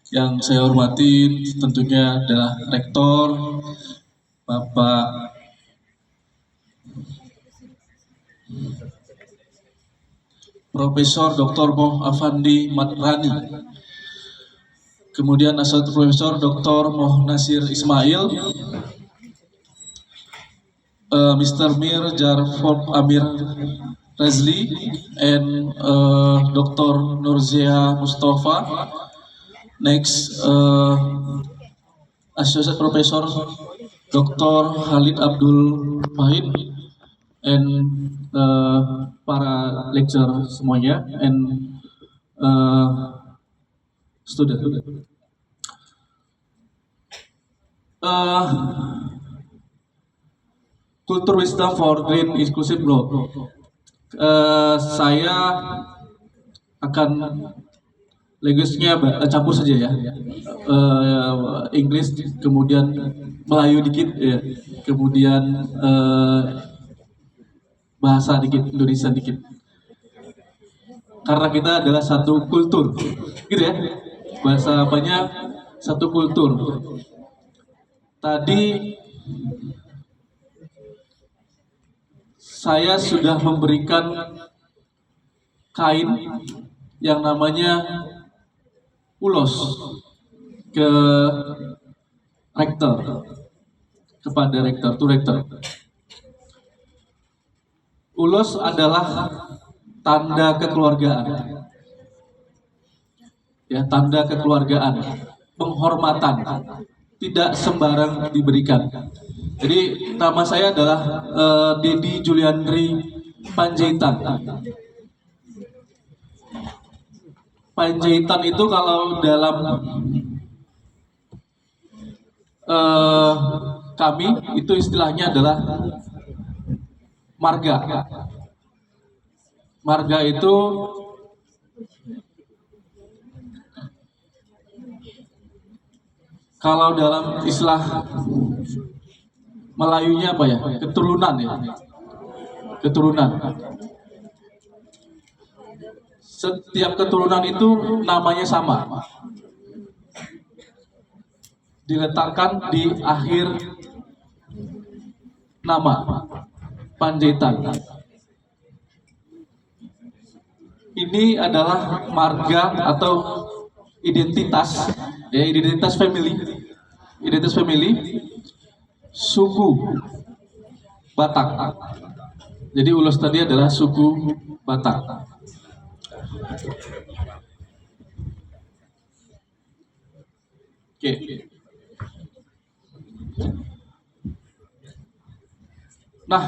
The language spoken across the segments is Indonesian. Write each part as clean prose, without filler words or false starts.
Yang saya hormati tentunya adalah Rektor, Bapak Profesor Dr. Moh Afandi Matrani, kemudian Associate Profesor Dr. Moh Nasir Ismail, Mr. Mir Jarford Amir Razli, and Dr. Nurzia Mustafa. Next, Associate Professor Dr. Khalid Abdul Fahid, and para lecturer semuanya, and student. Culture Wisdom for Green Inclusive Growth. Saya akan language-nya campur saja ya. Inggris, kemudian Melayu dikit, ya. Kemudian bahasa dikit, Indonesia dikit. Karena kita adalah satu kultur, gitu ya. Bahasa apanya? Satu kultur. Tadi saya sudah memberikan kain yang namanya ulos ke rektor, kepada rektor, to rektor. Ulos adalah tanda kekeluargaan, ya, tanda kekeluargaan, penghormatan, tidak sembarang diberikan. Jadi nama saya adalah Dedi Juliandri Panjaitan. Panjaitan itu kalau dalam kami itu istilahnya adalah marga. Marga itu kalau dalam istilah Melayunya apa ya? Keturunan ya. Keturunan. Setiap keturunan itu namanya sama. Diletakkan di akhir nama, Panjaitan. Ini adalah marga atau identitas, ya, identitas family, suku Batak. Jadi ulos tadi adalah suku Batak. Oke. Nah,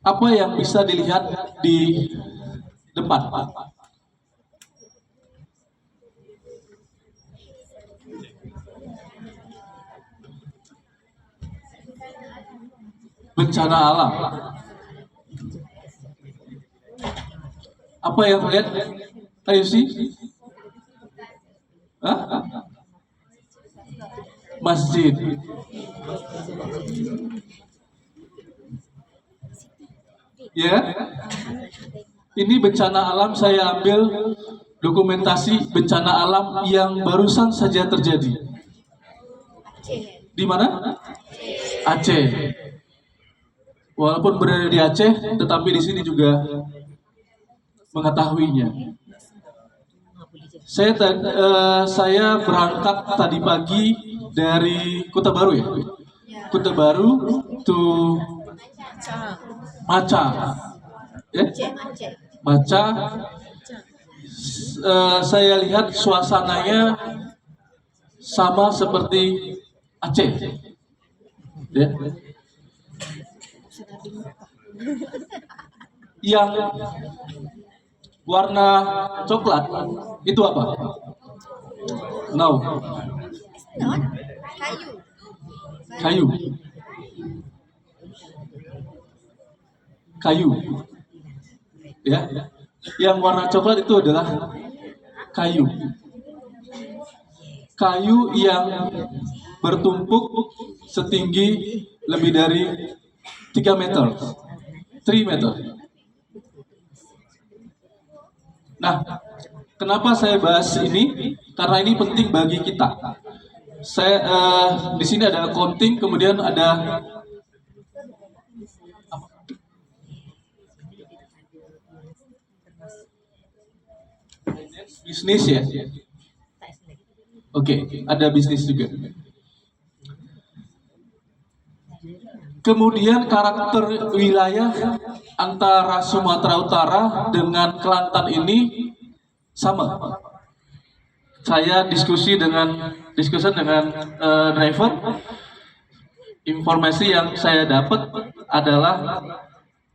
apa yang bisa dilihat di depan? Bencana alam. Apa yang terlihat? Ayo sih. Hah? Masjid. Ya. Ini bencana alam, saya ambil dokumentasi bencana alam yang barusan saja terjadi. Di mana? Aceh. Walaupun berada di Aceh, tetapi di sini juga mengetahuinya. Saya berangkat tadi pagi dari Kota Baru ya. Kota Baru to Maca. Ya? Maca. Saya lihat suasananya sama seperti Aceh. Ya. Yang warna coklat itu apa? No. Kayu. Kayu. Ya. Yang warna coklat itu adalah kayu. Kayu yang bertumpuk setinggi lebih dari 3 meter. 3 meter. Nah, kenapa saya bahas ini? Karena ini penting bagi kita. Saya di sini ada accounting, kemudian ada bisnis ya. Oke, ada bisnis juga. Kemudian karakter wilayah antara Sumatera Utara dengan Kelantan ini sama. Saya diskusi dengan driver. Informasi yang saya dapat adalah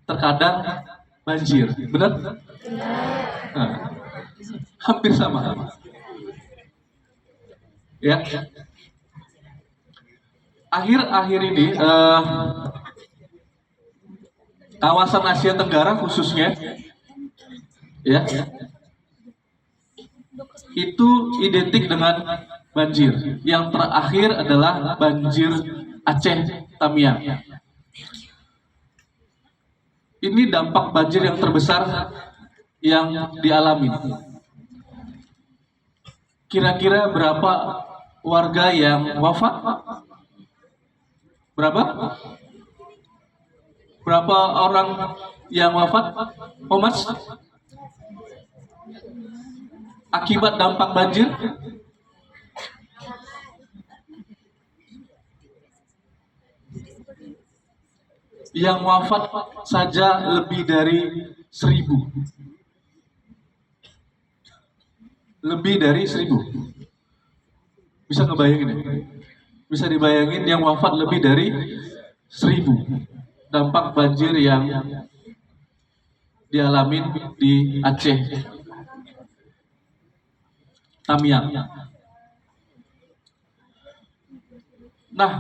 terkadang banjir, benar? Nah, hampir sama. Ya. Akhir-akhir ini kawasan Asia Tenggara khususnya, ya, itu identik dengan banjir. Yang terakhir adalah banjir Aceh Tamiang. Ini dampak banjir yang terbesar yang dialami. Kira-kira berapa warga yang wafat? Berapa? Berapa orang yang wafat? Omas? Akibat dampak banjir? Yang wafat saja lebih dari 1.000. Lebih dari 1.000. Bisa ngebayangin ya? Bisa dibayangin yang wafat lebih dari 1.000. Dampak banjir yang dialami di Aceh Tamiang. Nah,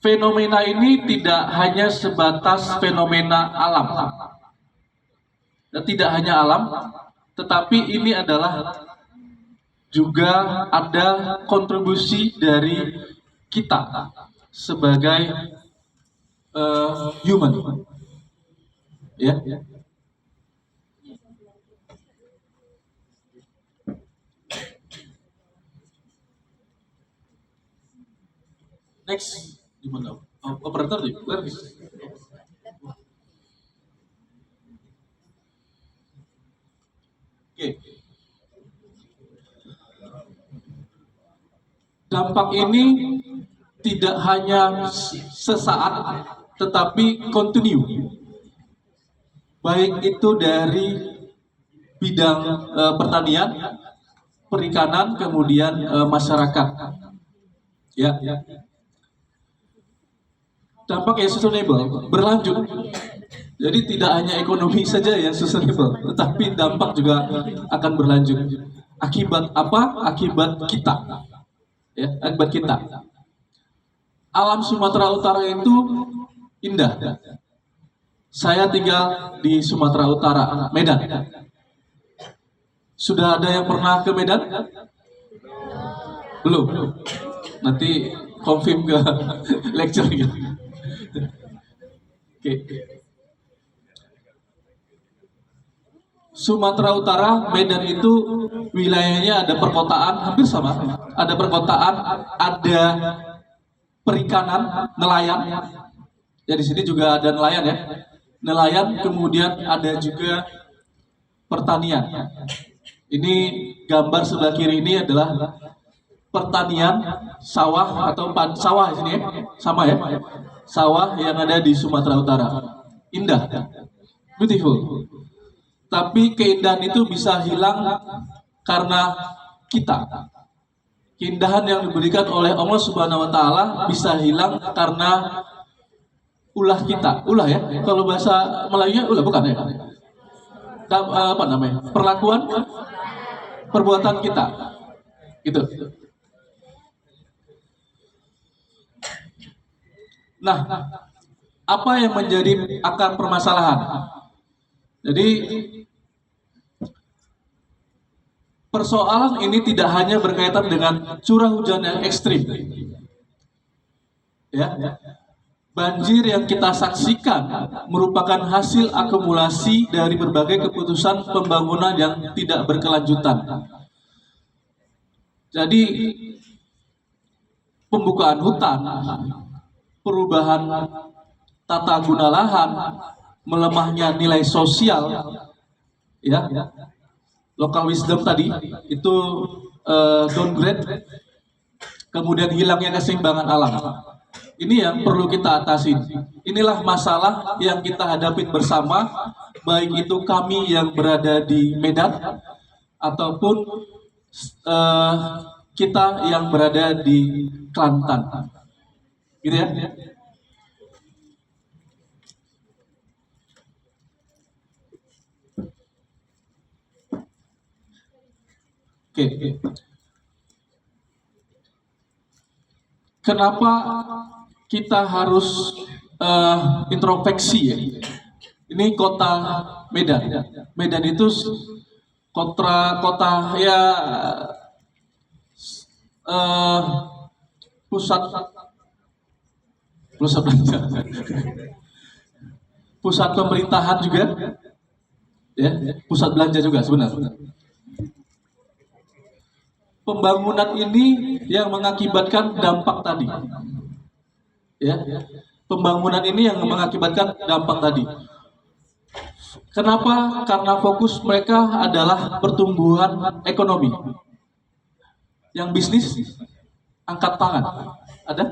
fenomena ini tidak hanya sebatas fenomena alam. Dan tidak hanya alam, tetapi ini adalah juga ada kontribusi dari kita sebagai human. Ya. Next, gimana? Operator di where is? Oke. Dampak ini tidak hanya sesaat, tetapi kontinu. Baik itu dari bidang pertanian, perikanan, kemudian masyarakat. Ya. Dampak yang sustainable berlanjut. Jadi tidak hanya ekonomi saja yang sustainable, tetapi dampak juga akan berlanjut. Akibat apa? Akibat kita. Ya, akibat kita. Alam Sumatera Utara itu indah. Saya tinggal di Sumatera Utara, Medan. Sudah ada yang pernah ke Medan? Belum. Nanti confirm ke lecture gitu. Oke. Sumatera Utara, Medan itu wilayahnya ada perkotaan, hampir sama. Ada perkotaan, ada perikanan, nelayan. Ya di sini juga ada nelayan ya. Nelayan, kemudian ada juga pertanian. Ini gambar sebelah kiri ini adalah pertanian sawah atau sawah di sini ya. Sama ya. Sawah yang ada di Sumatera Utara. Indah. Beautiful. Tapi keindahan itu bisa hilang karena kita. Keindahan yang diberikan oleh Allah Subhanahu wa taala bisa hilang karena ulah kita. Ulah ya. Kalau bahasa Melayunya ulah bukan ya? Apa namanya? Perlakuan perbuatan kita. Gitu. Nah, apa yang menjadi akar permasalahan? Jadi persoalan ini tidak hanya berkaitan dengan curah hujan yang ekstrim, ya, Banjir yang kita saksikan merupakan hasil akumulasi dari berbagai keputusan pembangunan yang tidak berkelanjutan. Jadi, pembukaan hutan, perubahan tata guna lahan, melemahnya nilai sosial, ya, local wisdom tadi itu downgrade, kemudian hilangnya keseimbangan alam. Ini yang perlu kita atasi. Inilah masalah yang kita hadapi bersama, baik itu kami yang berada di Medan ataupun kita yang berada di Kelantan, gitu ya. Oke. Kenapa kita harus introspeksi ya? Ini kota Medan. Medan itu kota ya pusat belanja, pusat pemerintahan juga, ya, pusat belanja juga sebenarnya. Pembangunan ini yang mengakibatkan dampak tadi, ya, pembangunan ini yang mengakibatkan dampak tadi. Kenapa? Karena fokus mereka adalah pertumbuhan ekonomi. Yang bisnis angkat tangan, ada?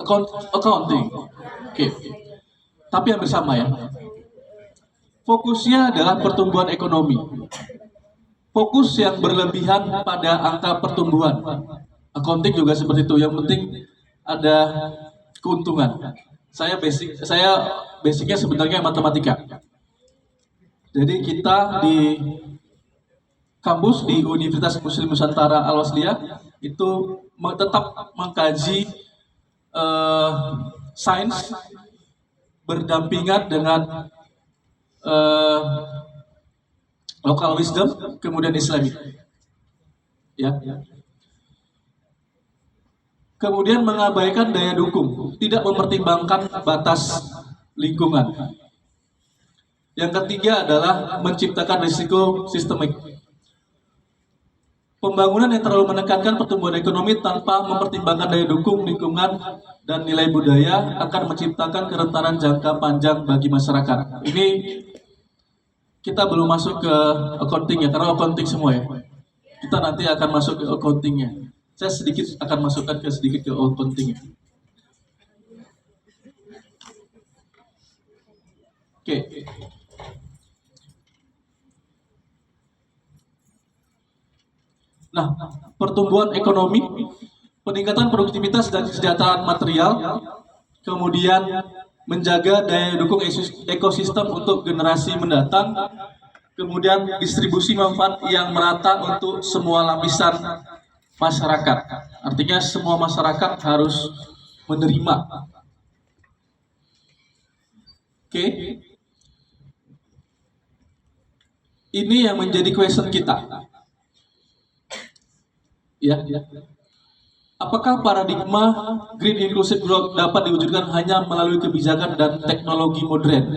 Accounting, oke. Tapi yang bersama ya. Fokusnya adalah pertumbuhan ekonomi. Fokus yang berlebihan pada angka pertumbuhan. Accounting juga seperti itu. Yang penting ada keuntungan. Saya basicnya sebenarnya matematika. Jadi kita di kampus di Universitas Muslim Nusantara Al-Wasliyah itu tetap mengkaji sains berdampingan dengan local wisdom, kemudian Islami, ya. Kemudian mengabaikan daya dukung, tidak mempertimbangkan batas lingkungan. Yang ketiga adalah menciptakan risiko sistemik. Pembangunan yang terlalu menekankan pertumbuhan ekonomi tanpa mempertimbangkan daya dukung lingkungan dan nilai budaya akan menciptakan kerentanan jangka panjang bagi masyarakat. Ini kita belum masuk ke accounting ya, karena accounting semua ya. Kita nanti akan masuk ke accountingnya. Saya sedikit akan masukkan sedikit ke accountingnya. Oke. Nah, pertumbuhan ekonomi, peningkatan produktivitas dan kesejahteraan material, kemudian menjaga daya dukung ekosistem untuk generasi mendatang, kemudian distribusi manfaat yang merata untuk semua lapisan masyarakat. Artinya semua masyarakat harus menerima. Oke. Ini yang menjadi question kita. Ya. Apakah paradigma Green Inclusive Growth dapat diwujudkan hanya melalui kebijakan dan teknologi modern?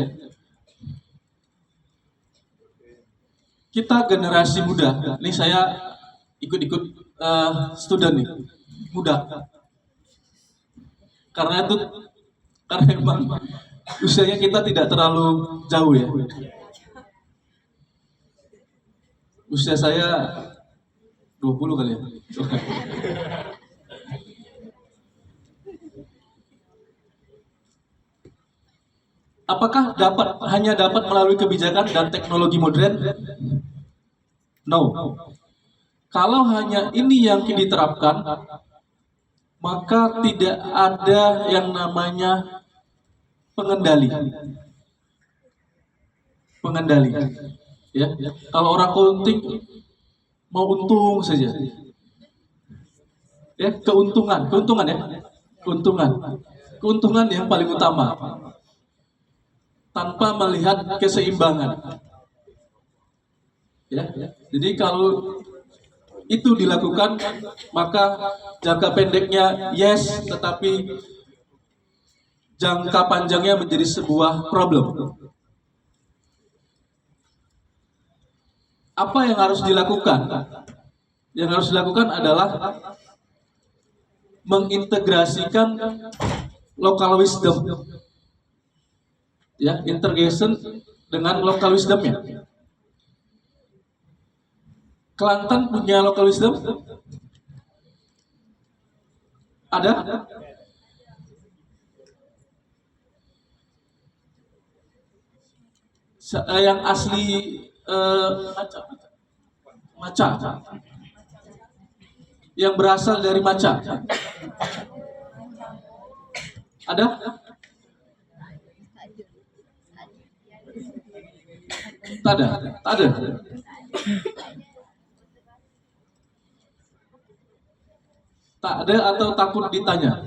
Kita generasi muda, ini saya ikut-ikut student nih, muda. Karena memang usianya kita tidak terlalu jauh ya. Usia saya 20 kali ya. Apakah hanya dapat melalui kebijakan dan teknologi modern? No. Kalau hanya ini yang diterapkan, maka tidak ada yang namanya pengendali. Ya. Kalau orang accounting mau untung saja. Ya, keuntungan ya. Keuntungan yang paling utama. Tanpa melihat keseimbangan. Ya. Jadi kalau itu dilakukan, maka jangka pendeknya yes, tetapi jangka panjangnya menjadi sebuah problem. Apa yang harus dilakukan? Yang harus dilakukan adalah mengintegrasikan local wisdom, ya, integration dengan local wisdomnya. Kelantan punya local wisdom? Ada? Yang asli maca, yang berasal dari maca, ada? Tak ada, tak ada. Tak ada atau takut ditanya?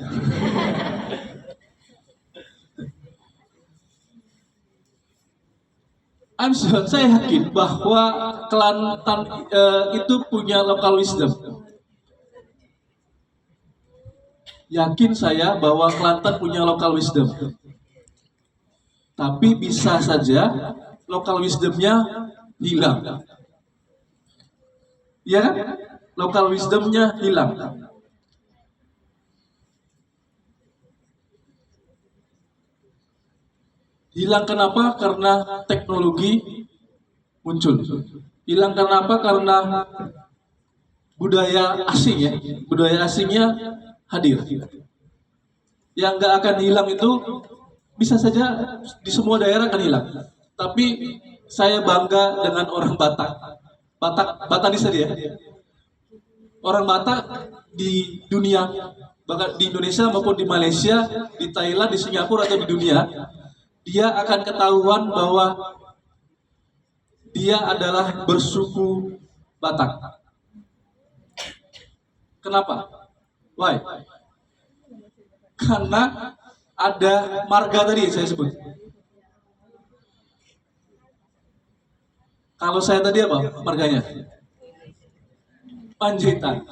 Saya yakin bahwa Kelantan itu punya local wisdom. Yakin saya bahwa Kelantan punya local wisdom. Tapi bisa saja local wisdomnya hilang. Ya kan? Local wisdomnya hilang. Hilang kenapa? Karena teknologi muncul. Hilang kenapa? Karena budaya asing, ya. Budaya asingnya hadir. Yang nggak akan hilang itu bisa saja di semua daerah akan hilang. Tapi saya bangga dengan orang Batak. Batanisa dia. Orang Batak di dunia, bahkan di Indonesia maupun di Malaysia, di Thailand, di Singapura atau di dunia, dia akan ketahuan bahwa dia adalah bersuku Batak. Kenapa? Why? Karena ada marga tadi saya sebut. Kalau saya tadi apa marganya? Panjaitan.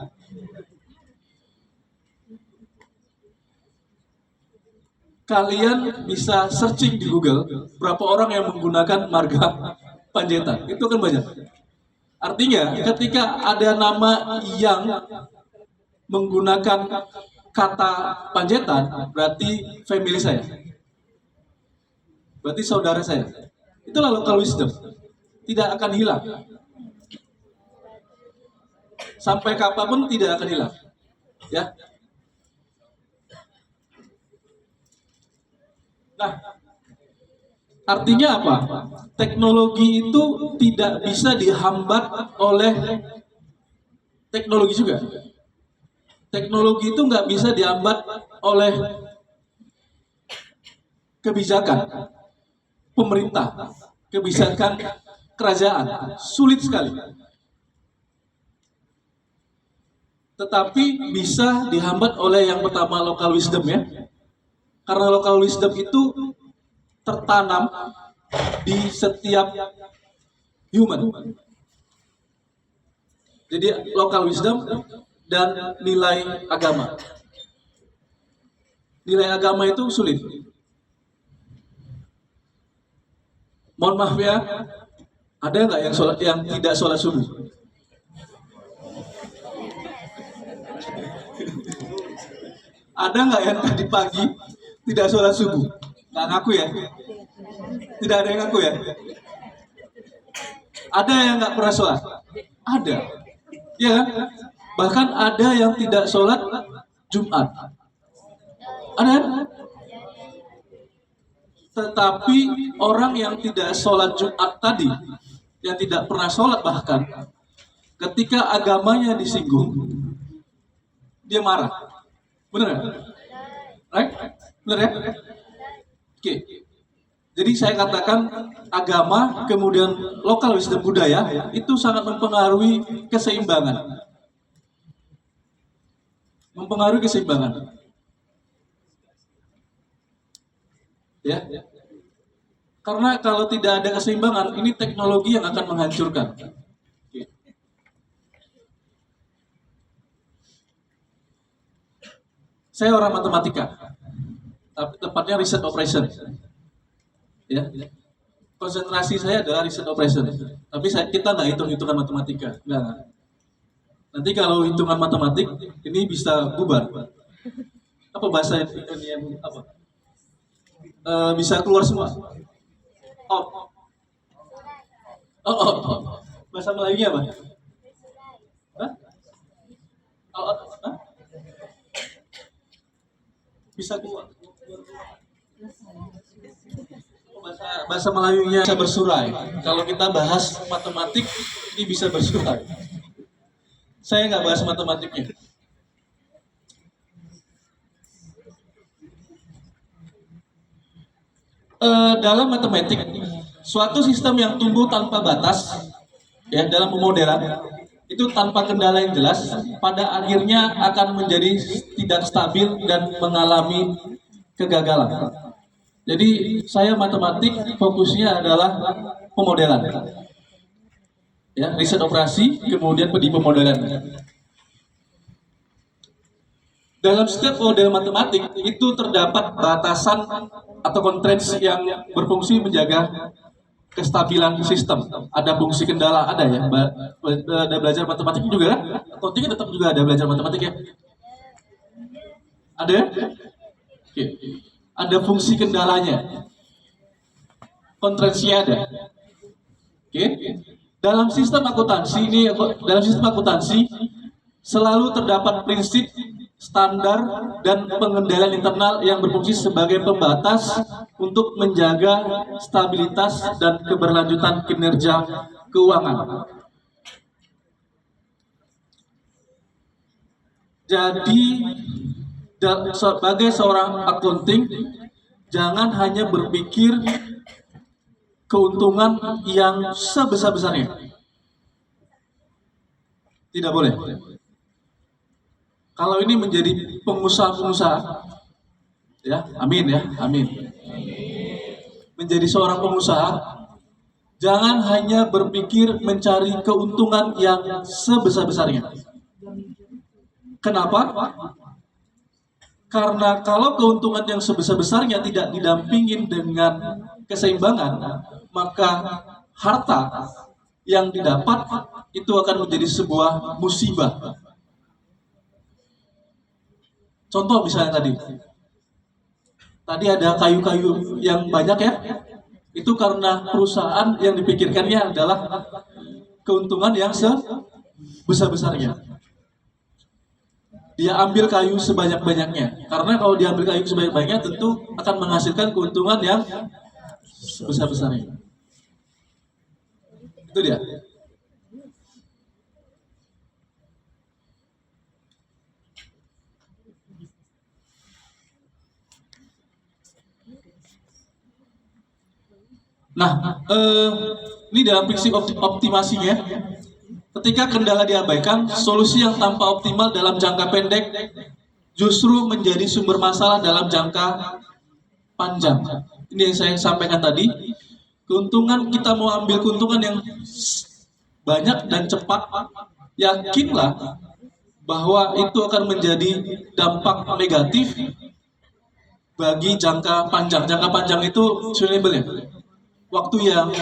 Kalian bisa searching di Google berapa orang yang menggunakan marga Panjaitan. Itu kan banyak. Artinya ketika ada nama yang menggunakan kata Panjaitan, berarti family saya. Berarti saudara saya. Itulah local wisdom. Tidak akan hilang. Sampai kapanpun tidak akan hilang. Ya. Nah, artinya apa? Teknologi itu tidak bisa dihambat oleh teknologi juga. Teknologi itu nggak bisa dihambat oleh kebijakan pemerintah, kebijakan kerajaan. Sulit sekali. Tetapi bisa dihambat oleh yang pertama local wisdom, ya. Karena local wisdom itu tertanam di setiap human. Jadi local wisdom dan nilai agama. Nilai agama itu sulit. Mohon maaf ya, ada nggak yang tidak sholat subuh? Ada nggak yang tadi pagi tidak sholat subuh? Nggak ngaku ya? Tidak ada yang ngaku ya? Ada yang nggak pernah sholat? Ada. Ya kan? Bahkan ada yang tidak sholat Jumat. Ada kan? Tetapi orang yang tidak sholat Jumat tadi, yang tidak pernah sholat bahkan, ketika agamanya disinggung, dia marah. Benar ya? Right? Benar ya? Oke. Jadi saya katakan agama, kemudian local wisdom budaya, itu sangat mempengaruhi keseimbangan. Mempengaruhi keseimbangan. Ya. Karena kalau tidak ada keseimbangan, ini teknologi yang akan menghancurkan. Saya orang matematika, tapi tepatnya research operation. Ya, konsentrasi saya adalah research operation. Tapi kita nggak hitung-hitungan matematika. Nggak. Nanti kalau hitungan matematik ini bisa bubar. Apa bahasa ini yang apa? Bisa keluar semua. Oh, bahasa Melayunya apa? Hah? Hah? Bisa keluar. Bahasa Melayunya bisa bersurai. Kalau kita bahas matematik, ini bisa bersurai. Saya nggak bahas matematiknya. Dalam matematik, suatu sistem yang tumbuh tanpa batas, ya dalam pemodelan, itu tanpa kendala yang jelas, pada akhirnya akan menjadi tidak stabil dan mengalami kegagalan. Jadi saya matematik fokusnya adalah pemodelan, ya riset operasi, kemudian di pemodelan. Dalam setiap model matematik itu terdapat batasan atau constraints yang berfungsi menjaga kestabilan sistem. Ada fungsi kendala, ada ya. Ada belajar matematik juga kan? Kontingnya tetap juga ada belajar matematik ya. Ada ya? Oke. Ada fungsi kendalanya. Kontrainsinya ada. Oke. Dalam sistem akuntansi selalu terdapat prinsip, standar, dan pengendalian internal yang berfungsi sebagai pembatas untuk menjaga stabilitas dan keberlanjutan kinerja keuangan. Jadi, sebagai seorang accounting, jangan hanya berpikir keuntungan yang sebesar-besarnya. Tidak boleh. Kalau ini menjadi pengusaha-pengusaha, ya, amin ya, amin. Menjadi seorang pengusaha, jangan hanya berpikir mencari keuntungan yang sebesar-besarnya. Kenapa? Karena kalau keuntungan yang sebesar-besarnya tidak didampingin dengan keseimbangan, maka harta yang didapat itu akan menjadi sebuah musibah. Contoh misalnya tadi ada kayu-kayu yang banyak ya, itu karena perusahaan yang dipikirkannya adalah keuntungan yang sebesar-besarnya. Dia ambil kayu sebanyak-banyaknya, karena kalau diambil kayu sebanyak-banyaknya tentu akan menghasilkan keuntungan yang sebesar-besarnya. Itu dia. Nah, ini dalam prinsip optimasinya, ketika kendala diabaikan, solusi yang tanpa optimal dalam jangka pendek justru menjadi sumber masalah dalam jangka panjang. Ini yang saya sampaikan tadi. Keuntungan, kita mau ambil keuntungan yang banyak dan cepat, yakinlah bahwa itu akan menjadi dampak negatif bagi jangka panjang. Jangka panjang itu sustainable ya, waktu yang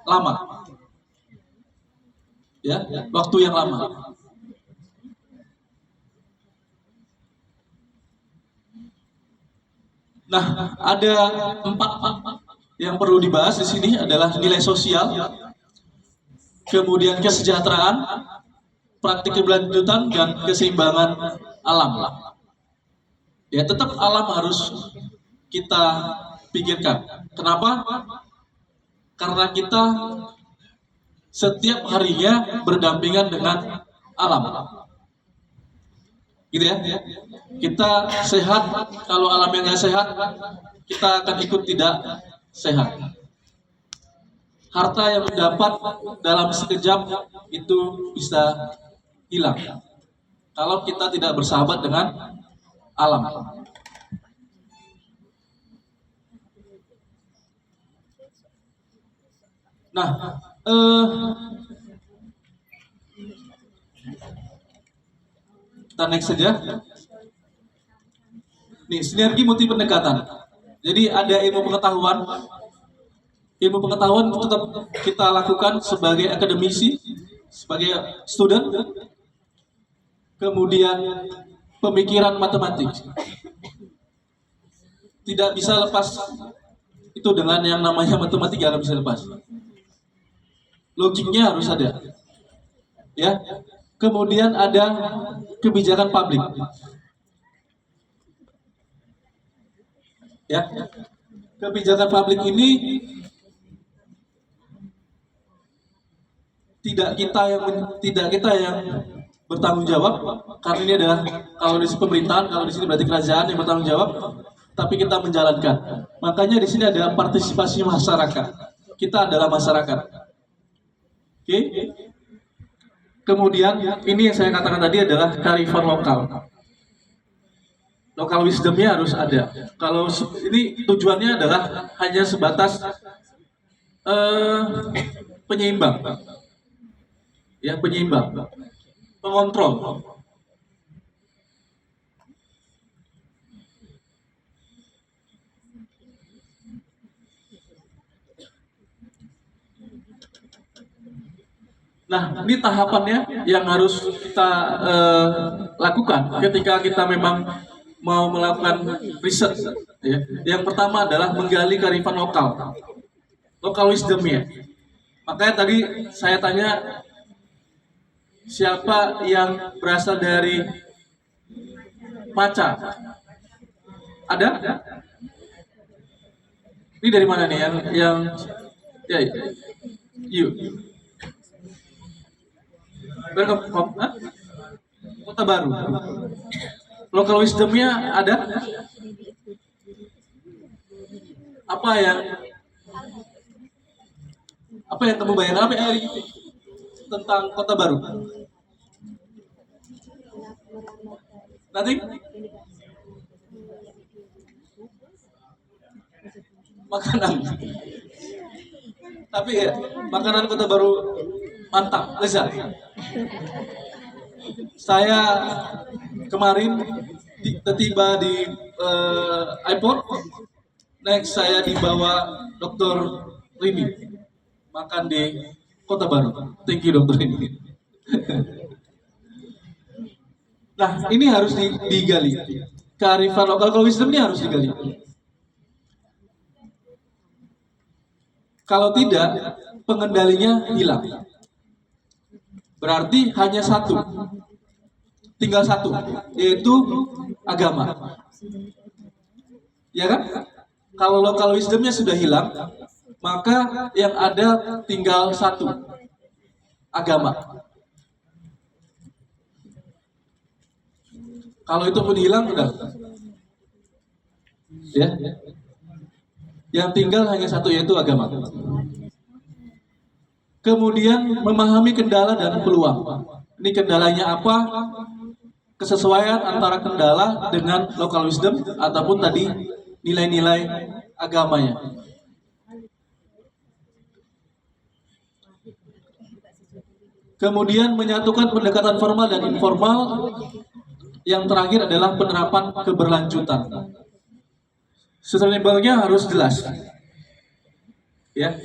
lama, ya, waktu yang lama. Nah, ada 4 yang perlu dibahas di sini adalah nilai sosial, kemudian kesejahteraan, praktik keberlanjutan, dan keseimbangan alam. Ya, tetap alam harus kita pikirkan. Kenapa? Karena kita setiap harinya berdampingan dengan alam. Gitu ya. Kita sehat, kalau alam yang nggak sehat, kita akan ikut tidak sehat. Harta yang didapat dalam sekejap itu bisa hilang kalau kita tidak bersahabat dengan alam. Nah, kita next saja. Nih, sinergi multi pendekatan. Jadi ada ilmu pengetahuan tetap kita lakukan sebagai akademisi, sebagai student, kemudian pemikiran matematik. Tidak bisa lepas itu dengan yang namanya matematik, nggak bisa lepas. Logiknya harus ada, ya. Kemudian ada kebijakan publik, ya. Kebijakan publik ini tidak kita yang bertanggung jawab, karena ini adalah, kalau di sini pemerintahan, kalau di sini berarti kerajaan yang bertanggung jawab, tapi kita menjalankan. Makanya di sini ada partisipasi masyarakat. Kita adalah masyarakat. Oke. Kemudian ini yang saya katakan tadi adalah kearifan lokal. Lokal wisdomnya harus ada. Kalau ini tujuannya adalah hanya sebatas penyeimbang, ya, penyeimbang, pengontrol. Nah, ini tahapannya yang harus kita lakukan ketika kita memang mau melakukan riset. Ya. Yang pertama adalah menggali kearifan lokal wisdomnya. Makanya tadi saya tanya, siapa yang berasal dari Maca? Ada? Ini dari mana nih yang ya, yuk. Kota Baru. Local wisdomnya ada? Apa yang kamu bayangkan tentang Kota Baru? Nanti? Makanan. Tapi ya, makanan Kota Baru mantap, lezat. Saya kemarin tiba di airport, next saya dibawa Dokter Rini makan di Kota Baru. Thank you Dokter Rini. Nah, ini harus digali. Kearifan lokal wisdom ini harus digali. Kalau tidak, pengendalinya hilang. Berarti hanya satu, tinggal satu, yaitu agama. Ya kan? Kalau lokal wisdomnya sudah hilang, maka yang ada tinggal satu, agama. Kalau itu pun hilang, udah. Ya. Yang tinggal hanya satu, yaitu agama. Kemudian memahami kendala dan peluang. Ini kendalanya apa? Kesesuaian antara kendala dengan local wisdom ataupun tadi nilai-nilai agamanya. Kemudian menyatukan pendekatan formal dan informal. Yang terakhir adalah penerapan keberlanjutan. Sustainable-nya harus jelas. Ya.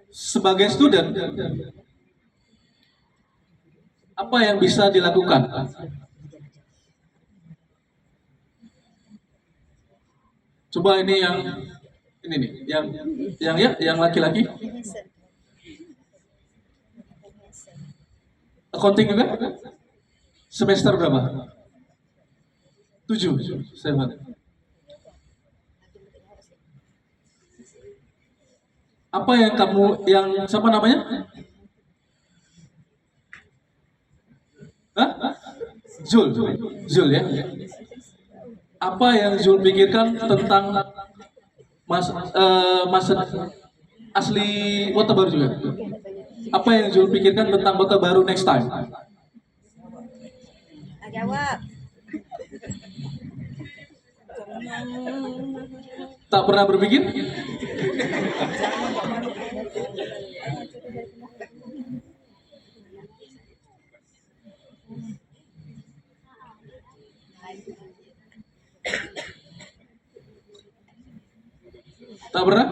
Sebagai student, apa yang bisa dilakukan? Coba ini nih, yang laki-laki. Accounting juga? Semester berapa? 7. Apa yang siapa namanya? Hah? Zul ya. Apa yang Zul pikirkan tentang mas asli Kota Baru juga? Apa yang Zul pikirkan tentang Kota Baru next time? Jawab. Tak pernah berpikir? Tak pernah?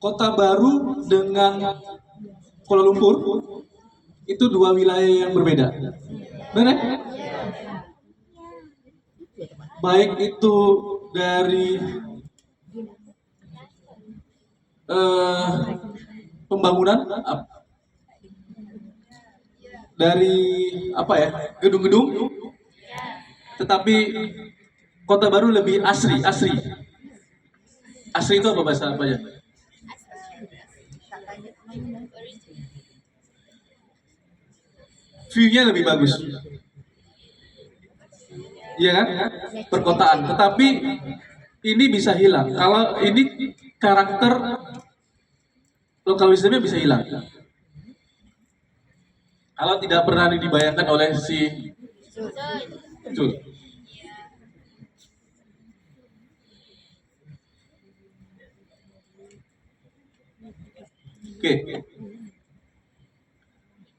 Kota Baru dengan Kuala Lumpur itu dua wilayah yang berbeda. Benar? Baik itu dari pembangunan, dari apa ya, gedung-gedung, tetapi Kota Baru lebih asri. Asri itu apa bahasa apa ya? View-nya lebih bagus, iya kan? Perkotaan. Tetapi ini bisa hilang. Kalau ini karakter lokal wisdomnya bisa hilang. Kalau tidak pernah dibayangkan oleh si Jul. Oke.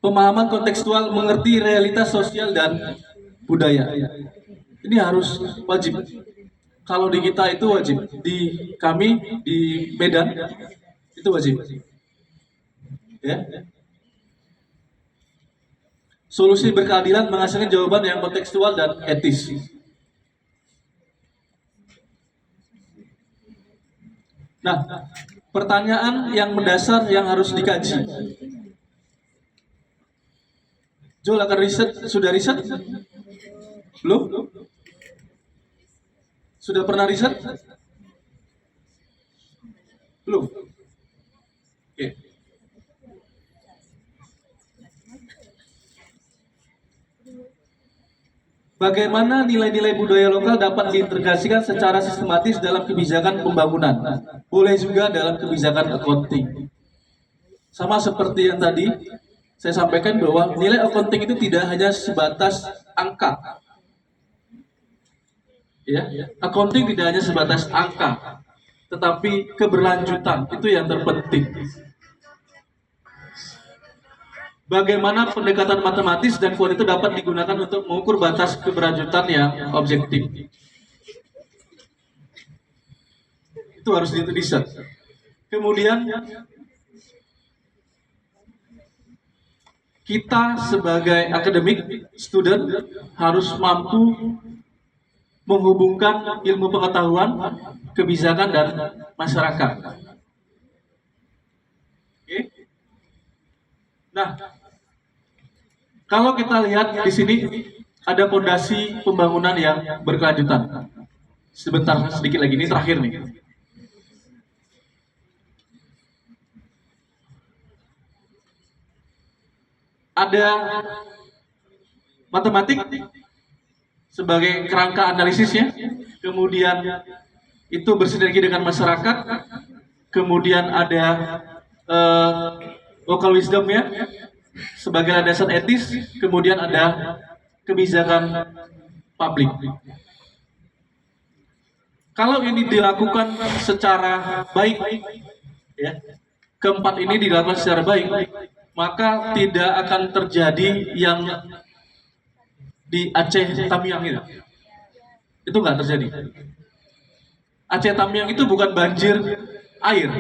Pemahaman kontekstual, mengerti realitas sosial dan budaya. Ini harus wajib. Kalau di kita itu wajib. Di kami di Medan itu wajib. Ya. Solusi berkeadilan menghasilkan jawaban yang kontekstual dan etis. Nah, pertanyaan yang mendasar yang harus dikaji. Jul akan riset, sudah riset? Belum? Sudah pernah riset? Belum? Oke. Bagaimana nilai-nilai budaya lokal dapat diintegrasikan secara sistematis dalam kebijakan pembangunan? Boleh juga dalam kebijakan accounting. Sama seperti yang tadi, saya sampaikan bahwa nilai accounting itu tidak hanya sebatas angka. Ya, accounting tidak hanya sebatas angka, tetapi keberlanjutan itu yang terpenting. Bagaimana pendekatan matematis dan kualitatif dapat digunakan untuk mengukur batas keberlanjutan yang objektif. Itu harus diriset. Kemudian kita sebagai akademik, student harus mampu menghubungkan ilmu pengetahuan, kebijakan, dan masyarakat. Oke. Nah, kalau kita lihat di sini ada fondasi pembangunan yang berkelanjutan. Sebentar, sedikit lagi, ini terakhir nih. Ada matematik sebagai kerangka analisisnya, kemudian itu bersinergi dengan masyarakat, kemudian ada local wisdomnya sebagai landasan etis, kemudian ada kebijakan publik. Kalau ini dilakukan secara baik, ya, keempat ini dilakukan secara baik, maka tidak akan terjadi yang di Aceh Tamiang itu. Itu nggak terjadi. Aceh Tamiang itu bukan banjir air,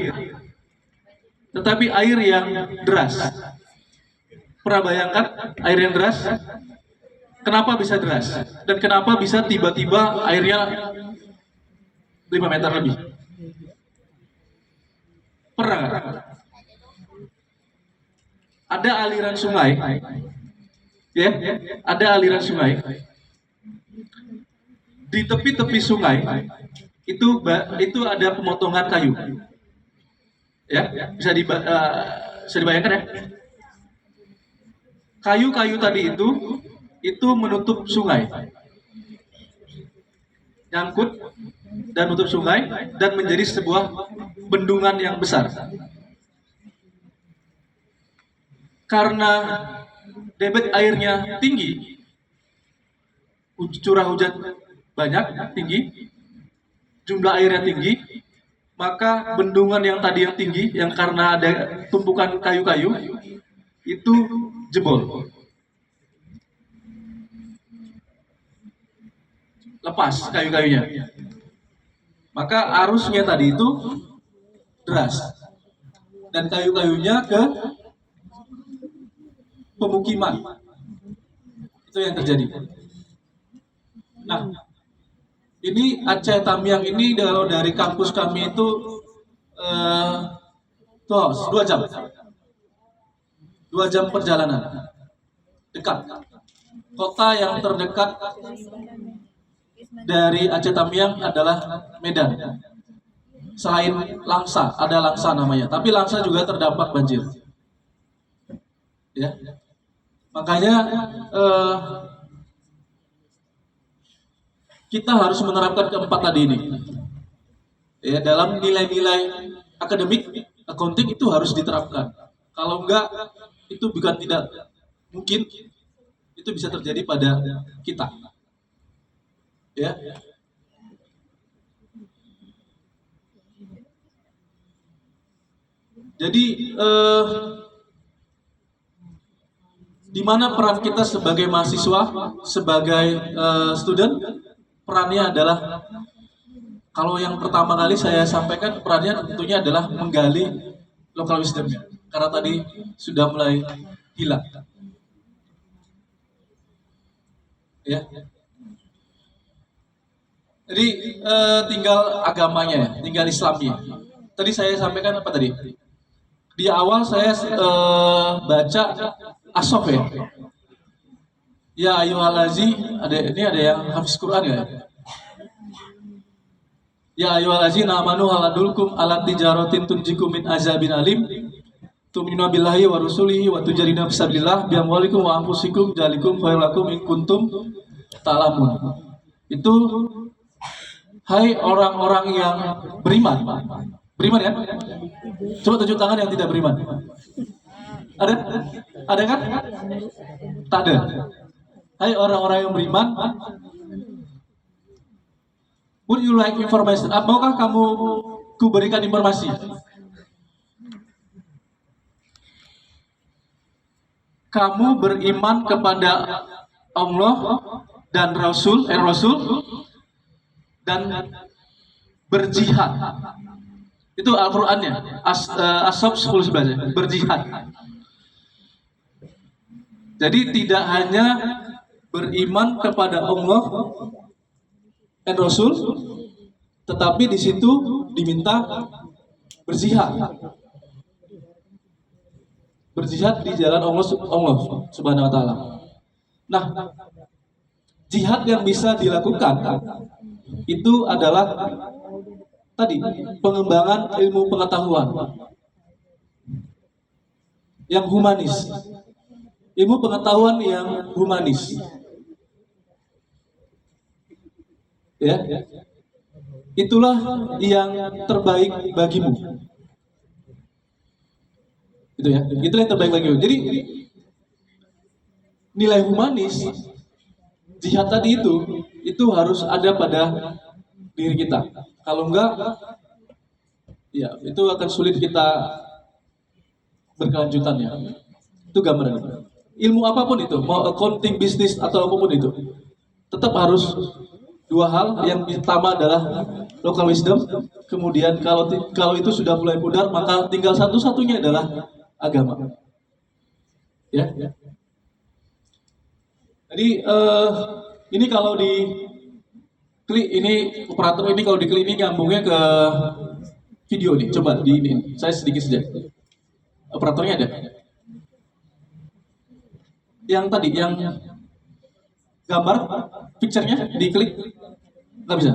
tetapi air yang deras. Pernah bayangkan air yang deras? Kenapa bisa deras? Dan kenapa bisa tiba-tiba airnya 5 meter lebih? Pernah nggak? Ada aliran sungai, ya, ada aliran sungai. Di tepi-tepi sungai itu ada pemotongan kayu, ya, bisa dibayangkan ya. Kayu-kayu tadi itu menutup sungai, nyangkut dan menutup sungai dan menjadi sebuah bendungan yang besar. Karena debit airnya tinggi, curah hujan banyak, tinggi, jumlah airnya tinggi, maka bendungan yang tadi yang tinggi, yang karena ada tumpukan kayu-kayu, itu jebol. pas kayu-kayunya. Maka arusnya tadi itu deras dan kayu-kayunya ke pemukiman. Itu yang terjadi. Nah, ini Aceh Tamiang ini kalau dari kampus kami itu tuh 2 jam, 2 jam perjalanan, dekat. Kota yang terdekat dari Aceh Tamiang adalah Medan. Selain Langsa, ada Langsa namanya, tapi Langsa juga terdampak banjir. Ya, makanya kita harus menerapkan keempat tadi ini. Ya, dalam nilai-nilai akademik, accounting itu harus diterapkan. Kalau enggak, itu bukan tidak mungkin itu bisa terjadi pada kita. Ya. Jadi di mana peran kita sebagai mahasiswa, sebagai student, perannya adalah, kalau yang pertama kali saya sampaikan, perannya tentunya adalah menggali local wisdomnya, karena tadi sudah mulai hilang. Ya. Jadi tinggal agamanya, tinggal Islamnya. Tadi saya sampaikan apa tadi? Di awal saya baca As-Soff ya. Ya ayyuhalazi, ini ada yang hafiz Quran ya? Ya ayyuhallazina amanu hal adullukum ala tijaratin tunjikum min azabin alim tu'minuna billahi wa rusulihi wa tujarina fisabilillah bi amwalikum wa anfusikum dzalikum khairul lakum in kuntum ta'lamun. Itu hai orang-orang yang beriman. Beriman kan? Coba tunjuk tangan yang tidak beriman. Ada? Ada kan? Tak ada. Hai orang-orang yang beriman, would you like information? Maukah kamu kuberikan informasi? Kamu beriman kepada Allah dan Rasul dan berjihad. Itu Al-Qur'annya. As-Soff 10:11, berjihad. Jadi tidak hanya beriman kepada Allah dan Rasul, tetapi di situ diminta berjihad. Berjihad di jalan Allah Subhanahu wa taala. Nah, jihad yang bisa dilakukan itu adalah tadi pengembangan ilmu pengetahuan yang humanis. Ilmu pengetahuan yang humanis. Ya. Itulah yang terbaik bagimu. Itu ya. Itulah yang terbaik bagimu. Jadi nilai humanis jihad tadi itu harus ada pada diri kita. Kalau enggak, ya itu akan sulit kita berkelanjutannya. Itu gambarannya. Ilmu apapun itu, mau accounting, bisnis atau apapun itu, tetap harus dua hal. Yang pertama adalah local wisdom. Kemudian kalau itu sudah mulai pudar, maka tinggal satu-satunya adalah agama. Ya. Jadi ini kalau di klik ini operator ini kalau diklik ini nyambungnya ke video nih. Coba di ini. Saya sedikit saja. Operatornya ada. Yang tadi yang gambar picture-nya diklik nggak bisa.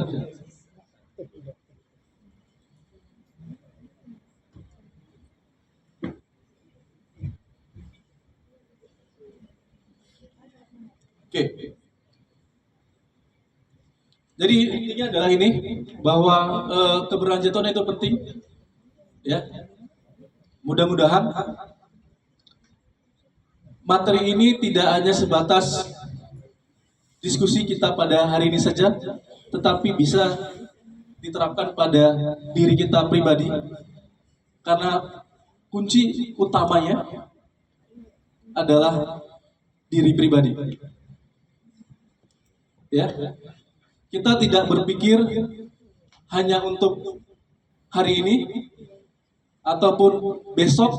Oke. Jadi intinya adalah ini bahwa keberlanjutan itu penting, ya. Mudah-mudahan materi ini tidak hanya sebatas diskusi kita pada hari ini saja, tetapi bisa diterapkan pada diri kita pribadi, karena kunci utamanya adalah diri pribadi. Ya. kita tidak berpikir hanya untuk hari ini ataupun besok,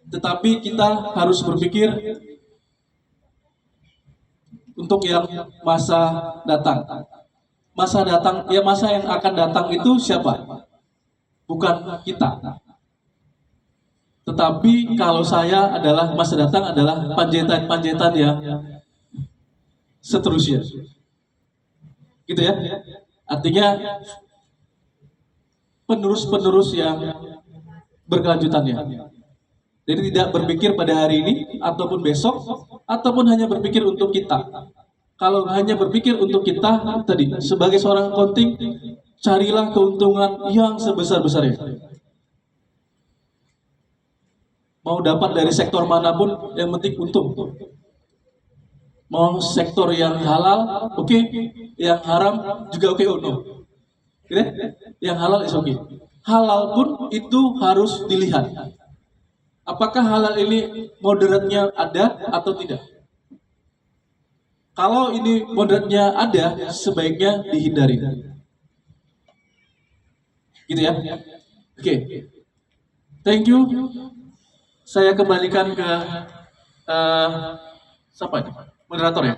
tetapi kita harus berpikir untuk yang masa datang. Masa datang, ya masa yang akan datang itu siapa? Bukan kita. Tetapi kalau saya adalah masa datang adalah panjaitan-panjaitan yang seterusnya. Gitu ya. Artinya penerus-penerus yang berkelanjutannya. Jadi tidak berpikir pada hari ini ataupun besok ataupun hanya berpikir untuk kita. Kalau hanya berpikir untuk kita tadi sebagai seorang accounting, carilah keuntungan yang sebesar-besarnya. Mau dapat dari sektor manapun, yang penting untung. Mau sektor yang halal, oke. Yang haram juga oke, no. Gitu? Yang halal is oke. Halal pun itu harus dilihat. Apakah halal ini moderatnya ada atau tidak? Kalau ini moderatnya ada, sebaiknya dihindari. Gitu ya? Oke. Thank you. Saya kembalikan ke siapa ini? Moderator ya.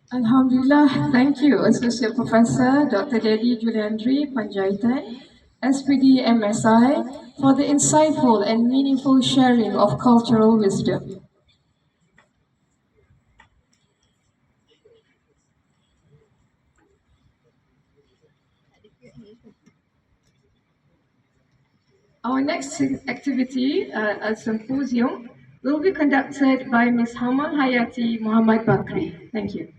Alhamdulillah, thank you Associate Professor Dr. Dedi Juliandri Panjaitan, SPD MSI, for the insightful and meaningful sharing of cultural wisdom. Our next activity, a symposium, will be conducted by Ms. Hamal Hayati Muhammad Bakri. Thank you.